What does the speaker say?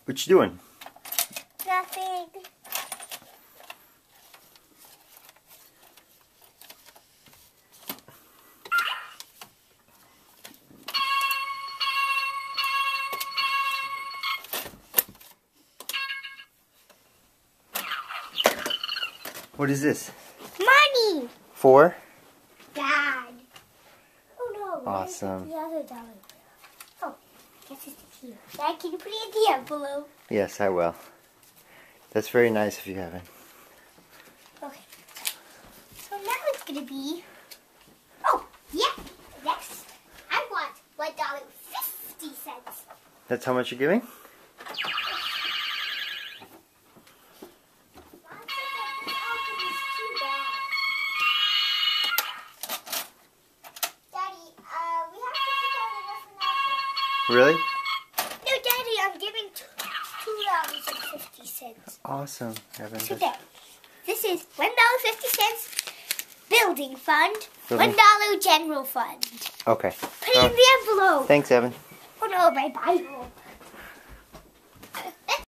What you doing? Nothing. What is this? Money! For? Dad. Oh no. Awesome. The other dollar. Oh, guess it's here. Dad, can you put it in the envelope? Yes, I will. That's very nice of you, Evan. Okay. So now it's gonna be. Oh, yeah. Next, I want $1.50. That's how much you're giving? Really? No, Daddy, I'm giving $2.50. Awesome, Evan. Today. This is $1.50 building fund, Building. $1 general fund. Okay. Put it in the envelope. Thanks, Evan. Oh no, bye-bye.